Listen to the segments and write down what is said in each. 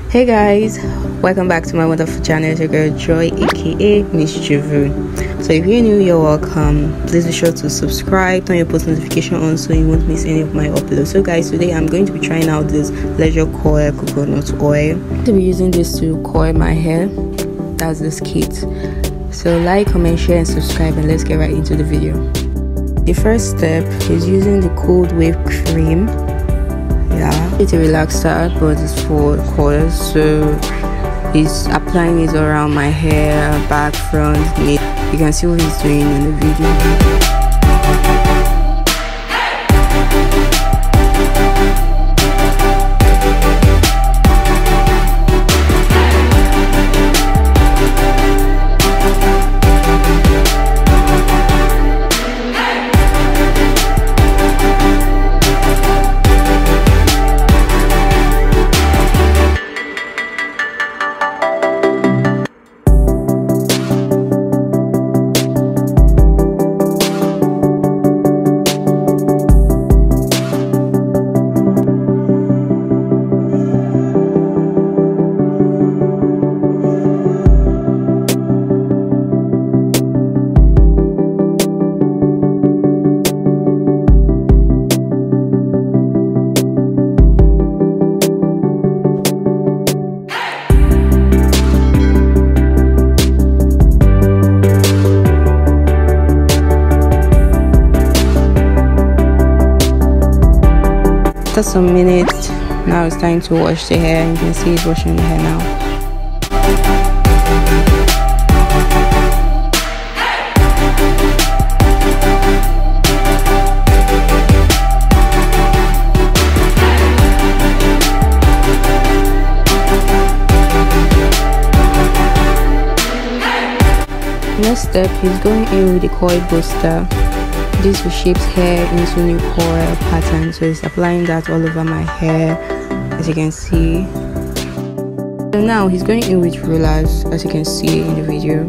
Hey guys, welcome back to my wonderful channel. It's your girl Joy, aka Miss Jheri. So if you're new, you're welcome. Please be sure to subscribe, turn your post notification on so you won't miss any of my uploads. So guys, today I'm going to be trying out this leisure coil coconut oil. I'm going to be using this to coil my hair. That's this kit. So like, comment, share and subscribe, and let's get right into the video. The first step is using the cold wave cream. Yeah, it's a relaxer, but it's for coils, so he's applying it around my hair, back, front, neck. You can see what he's doing in the video. After some minutes, now it's time to wash the hair. You can see it's washing the hair now. Next step, he's going in with the coil booster. This reshapes hair into new coil pattern, so it's applying that all over my hair, as you can see. So now he's going in with rollers, as you can see in the video.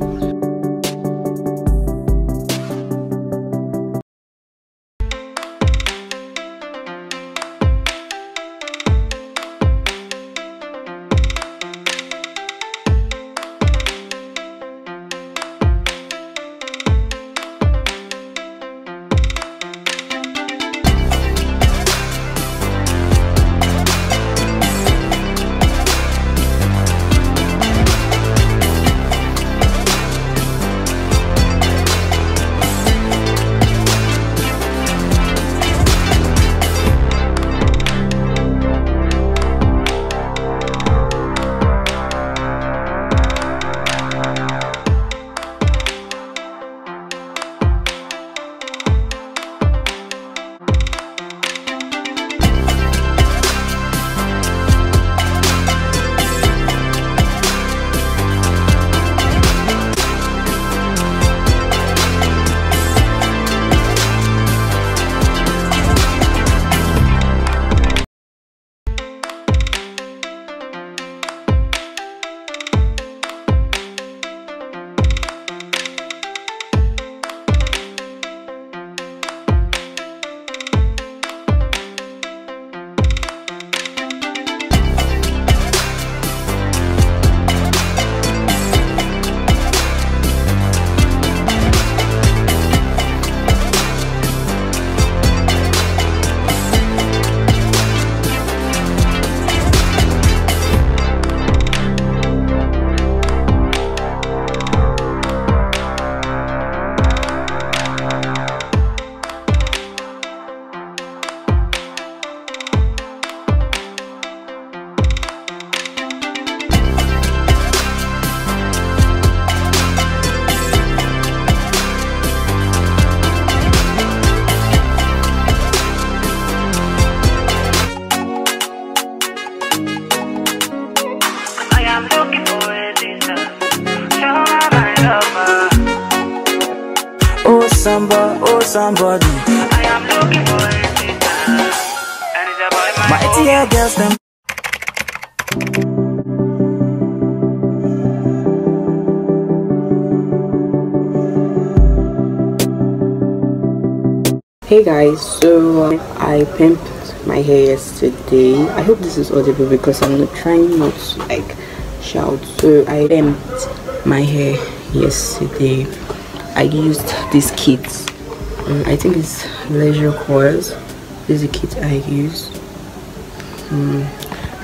somebody, oh somebody. I am looking for a sister, and it's about My dear girls, them. Hey guys, so I pimped my hair yesterday. I hope this is audible because I'm not trying not to like shout. So I pimped my hair yesterday. I used this kit. I think it's leisure coils. This is the kit I used.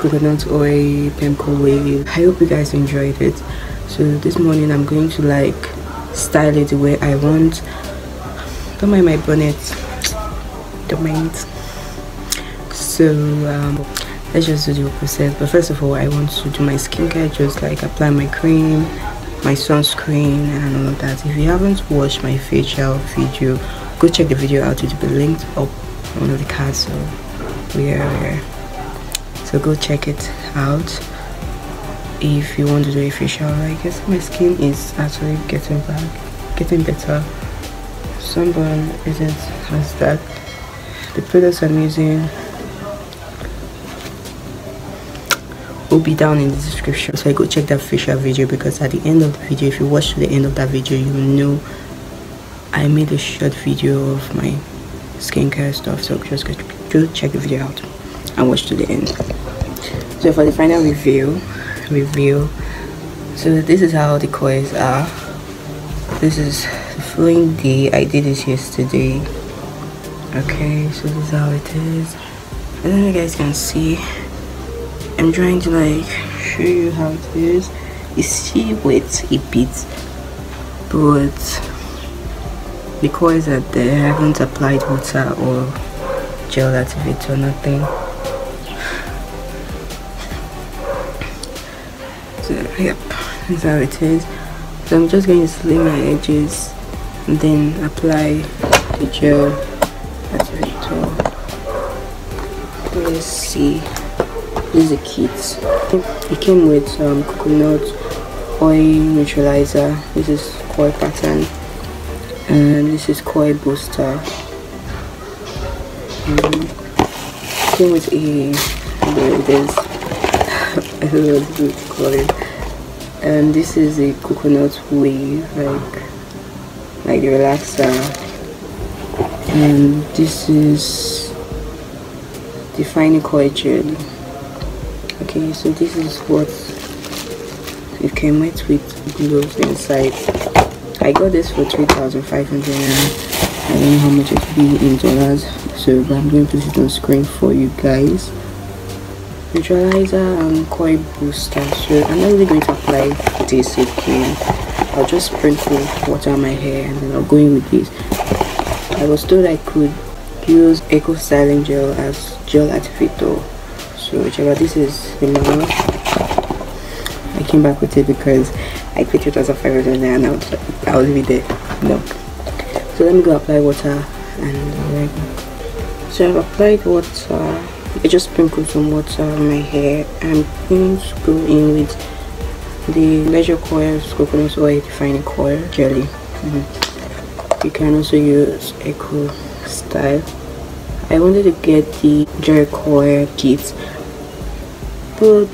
Coconut oil, pimple wave. I hope you guys enjoyed it. So this morning I'm going to like style it the way I want. Don't mind my bonnet. Don't mind. So let's just do the process. But first of all, I want to do my skincare, just like apply my cream, my sunscreen and all of that. If you haven't watched my facial video, go check the video out. It will be linked up on one of the cards, so so go check it out if you want to do a facial. I guess my skin is actually getting better. Sunburn isn't as that. The products I'm using will be down in the description, so I go check that facial video, because at the end of the video, if you watch to the end of that video, you will know I made a short video of my skincare stuff. So just go check the video out and watch to the end. So for the final review, so this is how the coils are. This is the following day. I did this yesterday. Okay, so this is how it is. I don't know if you guys can see. I'm trying to like show you how it is. It's still wet a bit, but the coils are there. I haven't applied water or gel activator or nothing. So yep, that's how it is. So I'm just going to slim my edges and then apply the gel activator. Let's see. This is a kit. It came with coconut oil neutralizer. This is coil pattern, and this is coil booster. It came with this. I don't know what to call it. And this is a coconut wave, like the relaxer. And this is defining coil jelly. Okay, so this is what it came with gloves inside. I got this for 3,500 naira. I don't know how much it will be in dollars, so but I'm going to put it on screen for you guys. Neutralizer and coil booster. So I'm not really going to apply this again. I'll just sprinkle water on my hair and then I'll go in with this. I was told I could use Eco Styling Gel as gel activator. So whichever, this is the manual. I came back with it because I paid 2,500 and I'll leave it there. No. So let me go apply water and so I've applied water. I just sprinkled some water on my hair. I'm going to go in with the leisure coils coconut oil defining coil jelly. You can also use Eco Style. I wanted to get the Jheri coil kit, but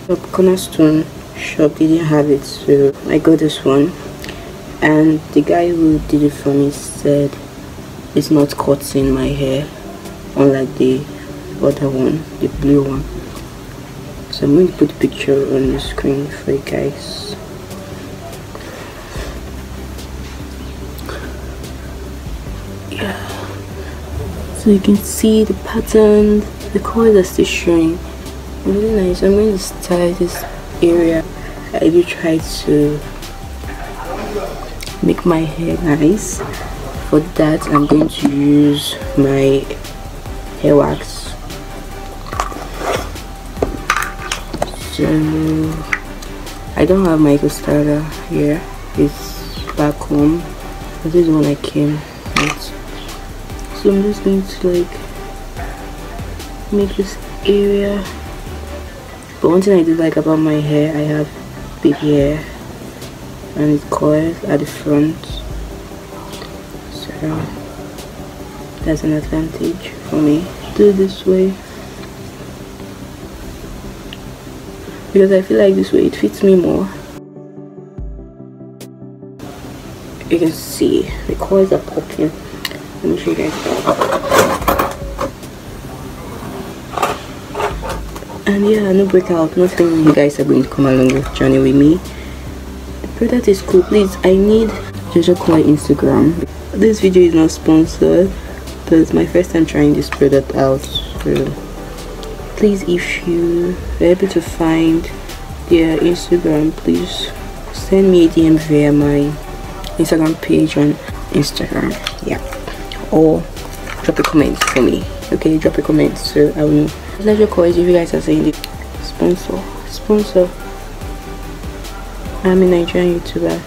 the cornerstone shop didn't have it, so I got this one. And the guy who did it for me said it's not cutting my hair, unlike the other one, the blue one. So I'm going to put the picture on the screen for you guys. Yeah, so you can see the pattern. The coils are still showing. Really nice. I'm going to style this area. I do try to make my hair nice. For that, I'm going to use my hair wax. So I don't have my styler here. It's back home. This is the one I came with. So I'm just going to like make this area. But one thing I do like about my hair, I have big hair and it coils at the front. that's an advantage for me. Do it this way because I feel like this way it fits me more. You can see the coils are popping. Let me show you guys that. And yeah, no breakout, nothing. You guys are going to come along with journey with me. The product is cool. Please, I need Jojo Koi Instagram. This video is not sponsored, but it's my first time trying this product out. So please, if you are able to find their Instagram, please send me a DM via my Instagram page on Instagram. Yeah, or drop a comment for me. Okay, drop a comment so I will know. Jojo Koi, if you guys are saying it, sponsor. I'm a Nigerian YouTuber.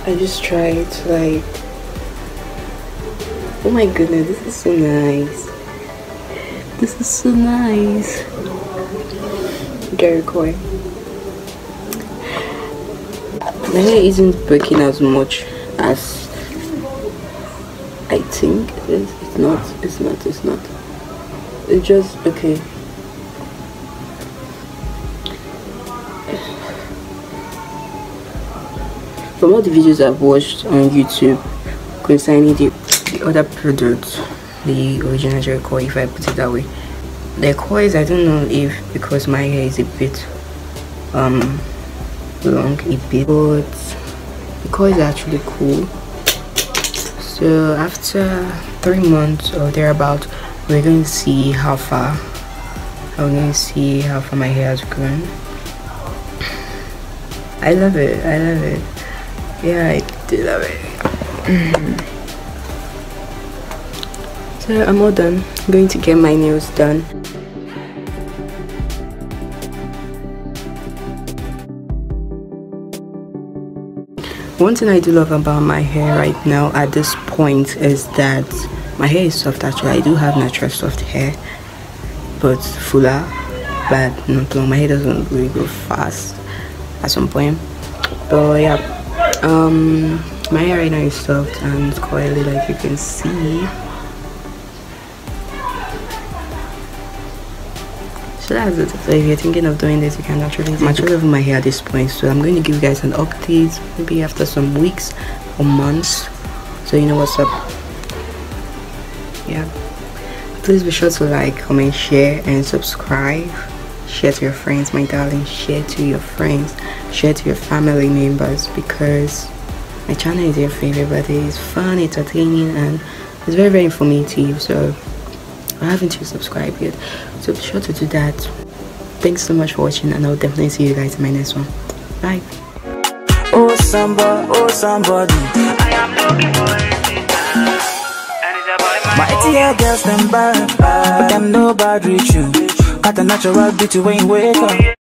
I just tried like, oh my goodness, this is so nice. This is so nice. Jheri Koi. My hair isn't breaking as much as I think it is. It's not. It's just okay. From all the videos I've watched on YouTube concerning the other products, the original Jheri Koi, if I put it that way, the coils, I don't know if because my hair is a bit long a bit, but the coils are actually cool. So after 3 months or thereabout, we're going to see how far my hair has grown. I love it. Yeah, I do love it. So I'm all done. I'm going to get my nails done. One thing I do love about my hair right now at this point is that my hair is soft. Actually, I do have natural soft hair, but fuller, but not long. My hair doesn't really go fast at some point, but yeah, my hair right now is soft and coily, like you can see. So that's it. So if you're thinking of doing this, you can actually mature over my hair at this point. So I'm going to give you guys an update maybe after some weeks or months, so you know what's up. Yeah, please be sure to like, comment, share and subscribe. Share to your friends, my darling. Share to your friends, share to your family members, because my channel is your favorite, but it's fun, entertaining, and it's very, very informative. So I haven't you subscribed yet, so be sure to do that. Thanks so much for watching, and I'll definitely see you guys in my next one. Bye. Oh somebody, I am looking for a sister, and it's about my ATL girls them bad, but them no bad reach you. Got a natural beauty when you wake up.